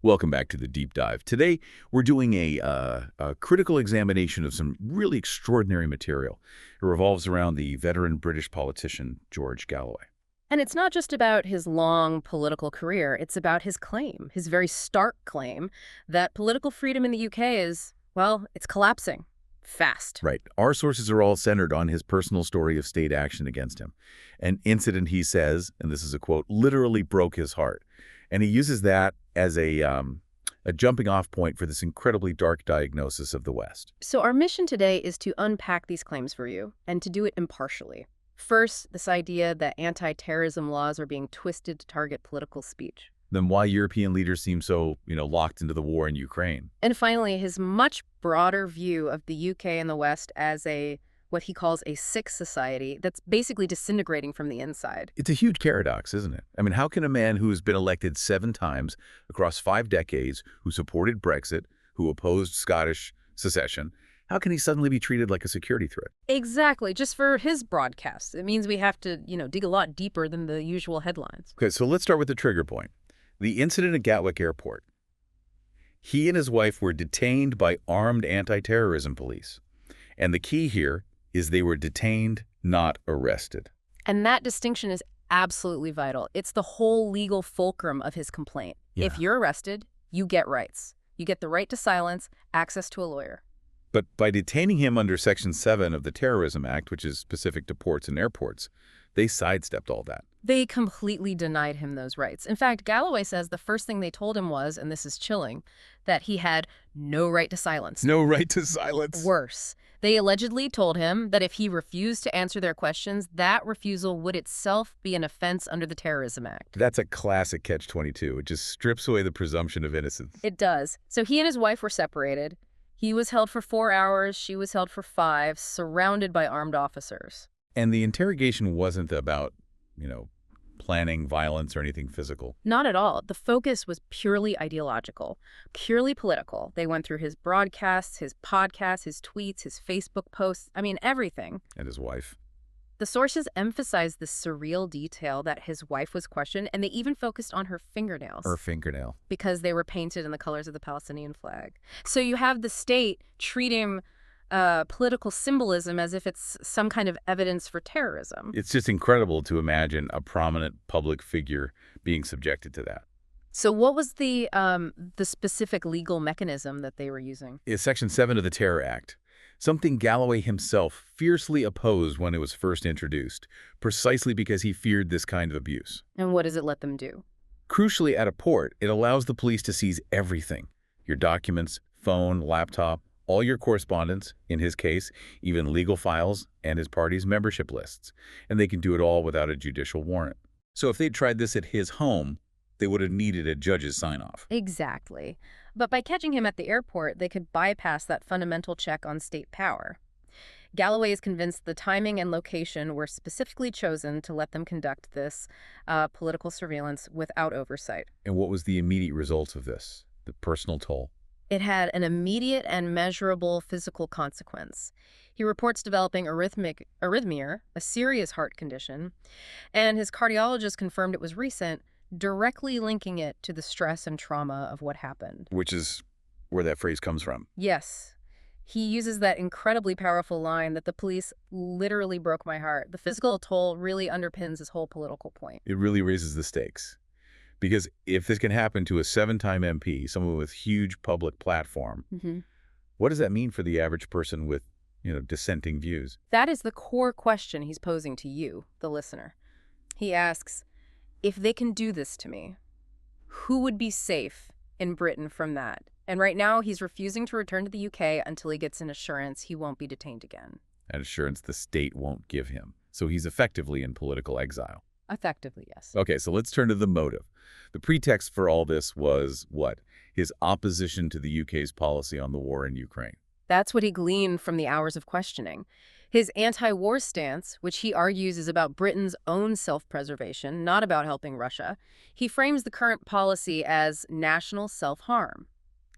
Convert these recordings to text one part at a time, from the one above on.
Welcome back to the Deep Dive. Today, we're doing a critical examination of some really extraordinary material. It revolves around the veteran British politician, George Galloway. And it's not just about his long political career. It's about his claim, his very stark claim, that political freedom in the UK is, well, it's collapsing. Fast. Right. Our sources are all centered on his personal story of state action against him. An incident, he says, and this is a quote, literally broke his heart. And he uses that as a jumping-off point for this incredibly dark diagnosis of the West. So our mission today is to unpack these claims for you, and to do it impartially. First, this idea that anti-terrorism laws are being twisted to target political speech. Then why European leaders seem so, locked into the war in Ukraine. And finally, his much broader view of the UK and the West as what he calls a sick society that's basically disintegrating from the inside. It's a huge paradox, isn't it? I mean, how can a man who has been elected 7 times across 5 decades, who supported Brexit, who opposed Scottish secession, how can he suddenly be treated like a security threat? Exactly. Just for his broadcasts. It means we have to, dig a lot deeper than the usual headlines. Okay, so let's start with the trigger point. The incident at Gatwick Airport. He and his wife were detained by armed anti-terrorism police. And the key here is they were detained, not arrested. And that distinction is absolutely vital. It's the whole legal fulcrum of his complaint. Yeah. If you're arrested, you get rights. You get the right to silence, access to a lawyer. But by detaining him under Section 7 of the Terrorism Act, which is specific to ports and airports, they sidestepped all that. They completely denied him those rights. In fact, Galloway says the first thing they told him was, and this is chilling, that he had no right to silence. No right to silence. Worse, they allegedly told him that if he refused to answer their questions, that refusal would itself be an offense under the Terrorism Act. That's a classic catch-22. It just strips away the presumption of innocence. It does. So he and his wife were separated. He was held for 4 hours, she was held for 5, surrounded by armed officers. And the interrogation wasn't about, planning violence or anything physical. Not at all. The focus was purely ideological, purely political. They went through his broadcasts, his podcasts, his tweets, his Facebook posts, everything. And his wife. The sources emphasized the surreal detail that his wife was questioned, and they even focused on her fingernails. Her fingernail. Because they were painted in the colors of the Palestinian flag. So you have the state treating political symbolism as if it's some kind of evidence for terrorism. It's just incredible to imagine a prominent public figure being subjected to that. So what was the specific legal mechanism that they were using? It's Section 7 of the Terror Act, something Galloway himself fiercely opposed when it was first introduced, precisely because he feared this kind of abuse. And what does it let them do? Crucially, at a port, it allows the police to seize everything. Your documents, phone, laptop, all your correspondence, in his case, even legal files and his party's membership lists. And they can do it all without a judicial warrant. So if they'd tried this at his home, they would have needed a judge's sign-off. Exactly. But by catching him at the airport, they could bypass that fundamental check on state power. Galloway is convinced the timing and location were specifically chosen to let them conduct this political surveillance without oversight. And what was the immediate result of this? The personal toll? It had an immediate and measurable physical consequence. He reports developing arrhythmia, a serious heart condition, and his cardiologist confirmed it was recent, directly linking it to the stress and trauma of what happened. Which is where that phrase comes from. Yes. He uses that incredibly powerful line that the police literally broke my heart. The physical toll really underpins his whole political point. It really raises the stakes. Because if this can happen to a 7-time MP, someone with huge public platform, what does that mean for the average person with, dissenting views? That is the core question he's posing to you, the listener. He asks, if they can do this to me, who would be safe in Britain from that? And right now, he's refusing to return to the UK until he gets an assurance he won't be detained again. An assurance the state won't give him. So he's effectively in political exile. Effectively, yes. Okay, so let's turn to the motive. The pretext for all this was what? His opposition to the UK's policy on the war in Ukraine. That's what he gleaned from the hours of questioning. His anti-war stance, which he argues is about Britain's own self-preservation, not about helping Russia, he frames the current policy as national self-harm.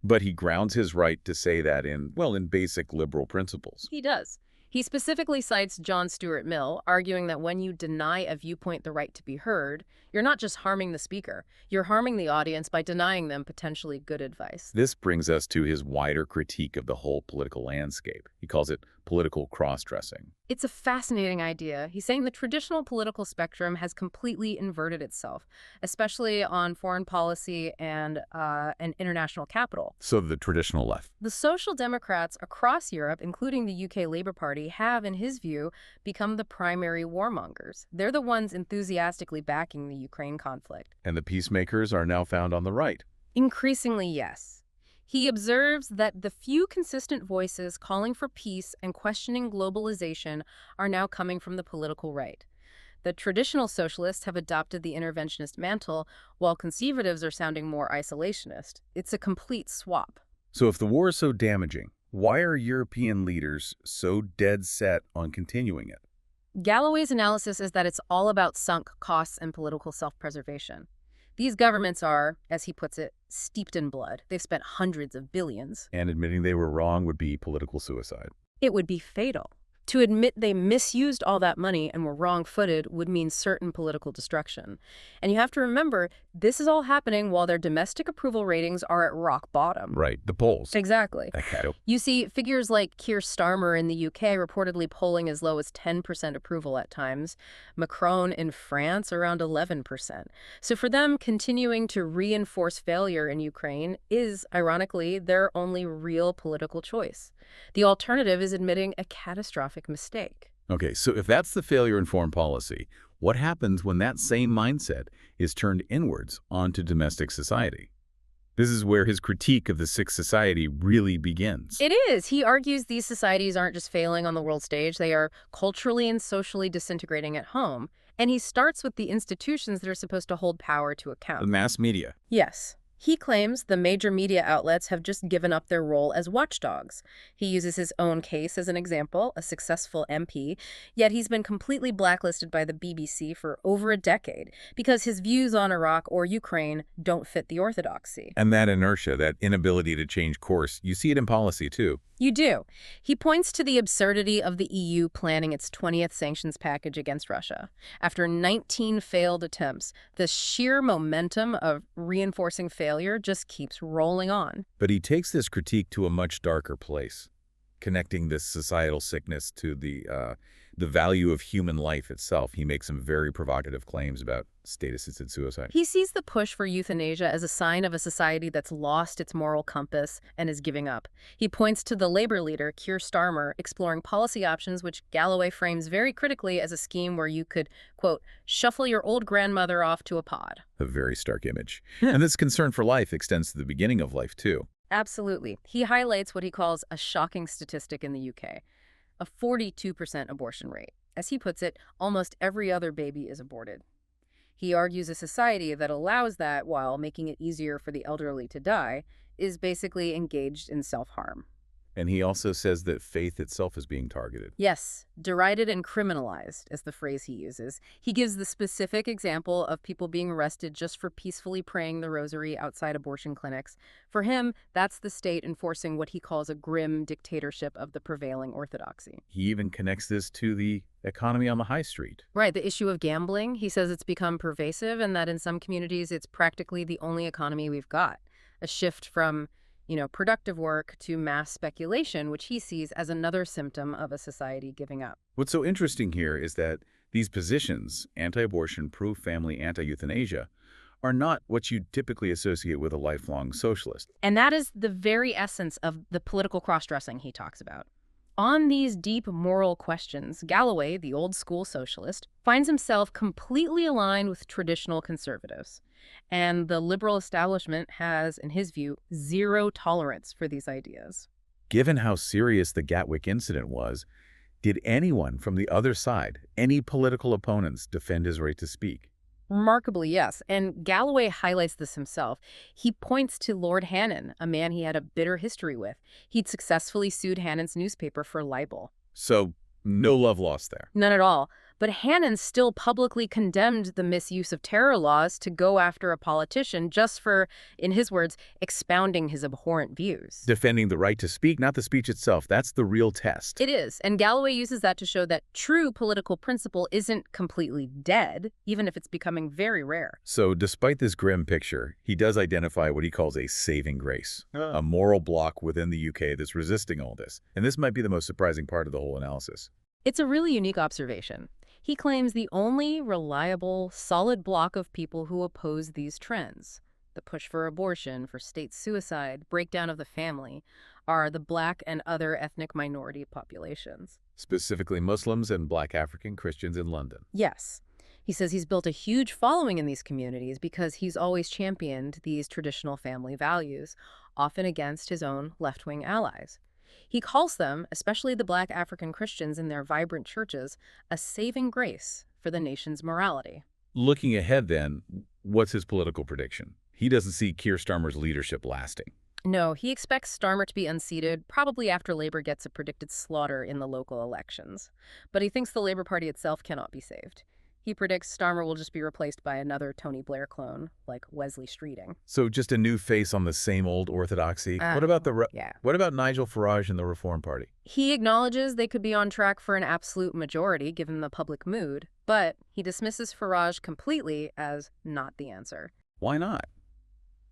But he grounds his right to say that in basic liberal principles. He does. He specifically cites John Stuart Mill, arguing that when you deny a viewpoint the right to be heard, you're not just harming the speaker, you're harming the audience by denying them potentially good advice. This brings us to his wider critique of the whole political landscape. He calls it political cross-dressing. It's a fascinating idea. He's saying the traditional political spectrum has completely inverted itself, especially on foreign policy and international capital. So the traditional left. The Social Democrats across Europe, including the UK Labour Party, have, in his view, become the primary warmongers. They're the ones enthusiastically backing the Ukraine conflict. And the peacemakers are now found on the right. Increasingly, yes. He observes that the few consistent voices calling for peace and questioning globalization are now coming from the political right. The traditional socialists have adopted the interventionist mantle, while conservatives are sounding more isolationist. It's a complete swap. So if the war is so damaging, why are European leaders so dead set on continuing it? Galloway's analysis is that it's all about sunk costs and political self-preservation. These governments are, as he puts it, steeped in blood. They've spent hundreds of billions. And admitting they were wrong would be political suicide. It would be fatal. To admit they misused all that money and were wrong-footed would mean certain political destruction. And you have to remember, this is all happening while their domestic approval ratings are at rock bottom. Right, the polls. Exactly. Okay. You see figures like Keir Starmer in the UK reportedly polling as low as 10% approval at times. Macron in France around 11%. So for them, continuing to reinforce failure in Ukraine is, ironically, their only real political choice. The alternative is admitting a catastrophic mistake. Okay, so if that's the failure in foreign policy, what happens when that same mindset is turned inwards onto domestic society? This is where his critique of the sick society really begins. It is. He argues these societies aren't just failing on the world stage, they are culturally and socially disintegrating at home. And he starts with the institutions that are supposed to hold power to account. The mass media. Yes. He claims the major media outlets have just given up their role as watchdogs. He uses his own case as an example, a successful MP, yet he's been completely blacklisted by the BBC for over a decade because his views on Iraq or Ukraine don't fit the orthodoxy. And that inertia, that inability to change course, you see it in policy too. You do. He points to the absurdity of the EU planning its 20th sanctions package against Russia. After 19 failed attempts, the sheer momentum of reinforcing failure just keeps rolling on. But he takes this critique to a much darker place, connecting this societal sickness to the value of human life itself. He makes some very provocative claims about state-assisted suicide. He sees the push for euthanasia as a sign of a society that's lost its moral compass and is giving up. He points to the labor leader, Keir Starmer, exploring policy options which Galloway frames very critically as a scheme where you could, quote, shuffle your old grandmother off to a pod. A very stark image. And this concern for life extends to the beginning of life, too. Absolutely. He highlights what he calls a shocking statistic in the UK, a 42% abortion rate. As he puts it, almost every other baby is aborted. He argues a society that allows that while making it easier for the elderly to die is basically engaged in self-harm. And he also says that faith itself is being targeted. Yes, derided and criminalized is the phrase he uses. He gives the specific example of people being arrested just for peacefully praying the rosary outside abortion clinics. For him, that's the state enforcing what he calls a grim dictatorship of the prevailing orthodoxy. He even connects this to the economy on the high street. Right, the issue of gambling. He says it's become pervasive and that in some communities it's practically the only economy we've got. A shift from productive work to mass speculation, which he sees as another symptom of a society giving up. What's so interesting here is that these positions, anti-abortion, pro-family, anti-euthanasia, are not what you typically associate with a lifelong socialist. And that is the very essence of the political cross-dressing he talks about. On these deep moral questions, Galloway, the old-school socialist, finds himself completely aligned with traditional conservatives. And the liberal establishment has, in his view, zero tolerance for these ideas. Given how serious the Gatwick incident was, did anyone from the other side, any political opponents, defend his right to speak? Remarkably, yes. And Galloway highlights this himself. He points to Lord Hannon, a man he had a bitter history with. He'd successfully sued Hannon's newspaper for libel. So, no love lost there. None at all. But Hannon still publicly condemned the misuse of terror laws to go after a politician just for, in his words, expounding his abhorrent views. Defending the right to speak, not the speech itself. That's the real test. It is, and Galloway uses that to show that true political principle isn't completely dead, even if it's becoming very rare. So despite this grim picture, he does identify what he calls a saving grace, a moral bloc within the UK that's resisting all this. And this might be the most surprising part of the whole analysis. It's a really unique observation. He claims the only reliable, solid block of people who oppose these trends, the push for abortion, for state suicide, breakdown of the family, are the Black and other ethnic minority populations. Specifically Muslims and Black African Christians in London. Yes. He says he's built a huge following in these communities because he's always championed these traditional family values, often against his own left-wing allies. He calls them, especially the Black African Christians in their vibrant churches, a saving grace for the nation's morality. Looking ahead then, what's his political prediction? He doesn't see Keir Starmer's leadership lasting. No, he expects Starmer to be unseated, probably after Labour gets a predicted slaughter in the local elections. But he thinks the Labour Party itself cannot be saved. He predicts Starmer will just be replaced by another Tony Blair clone, like Wesley Streeting. So just a new face on the same old orthodoxy. What about Nigel Farage and the Reform Party? He acknowledges they could be on track for an absolute majority given the public mood, but he dismisses Farage completely as not the answer. Why not?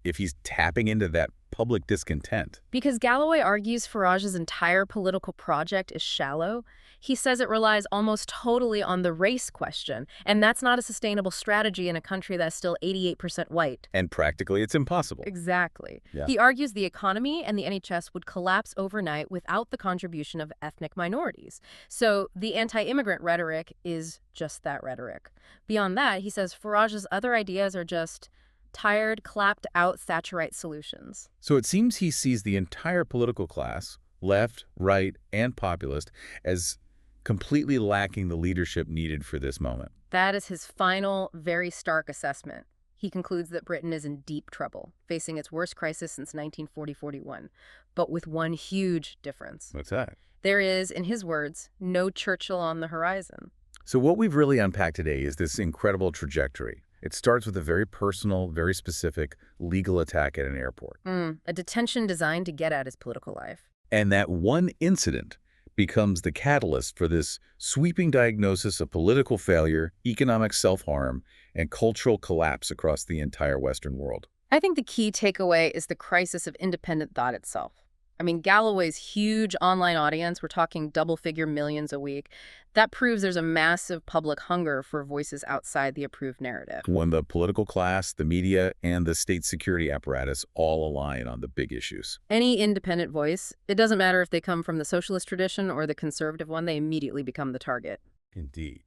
If he's tapping into that public discontent. Because Galloway argues Farage's entire political project is shallow. He says it relies almost totally on the race question, and that's not a sustainable strategy in a country that's still 88% white. And practically it's impossible. Exactly. Yeah. He argues the economy and the NHS would collapse overnight without the contribution of ethnic minorities. So the anti-immigrant rhetoric is just that rhetoric. Beyond that, he says Farage's other ideas are just tired, clapped-out Thatcherite solutions. So it seems he sees the entire political class, left, right, and populist, as completely lacking the leadership needed for this moment. That is his final, very stark assessment. He concludes that Britain is in deep trouble, facing its worst crisis since 1940-41, but with one huge difference. What's that? There is, in his words, no Churchill on the horizon. So what we've really unpacked today is this incredible trajectory. It starts with a very personal, very specific legal attack at an airport. A detention designed to get at his political life. And that one incident becomes the catalyst for this sweeping diagnosis of political failure, economic self-harm, and cultural collapse across the entire Western world. I think the key takeaway is the crisis of independent thought itself. I mean, Galloway's huge online audience, we're talking double-figure millions a week, that proves there's a massive public hunger for voices outside the approved narrative. When the political class, the media, and the state security apparatus all align on the big issues. Any independent voice, it doesn't matter if they come from the socialist tradition or the conservative one, they immediately become the target. Indeed.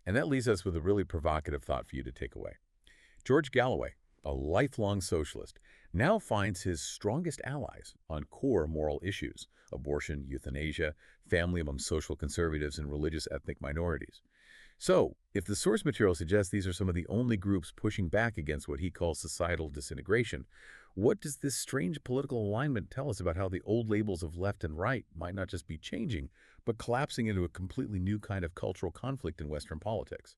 And that leaves us with a really provocative thought for you to take away. George Galloway, a lifelong socialist, now finds his strongest allies on core moral issues: abortion, euthanasia, family among social conservatives, and religious ethnic minorities. So, if the source material suggests these are some of the only groups pushing back against what he calls societal disintegration, what does this strange political alignment tell us about how the old labels of left and right might not just be changing, but collapsing into a completely new kind of cultural conflict in Western politics?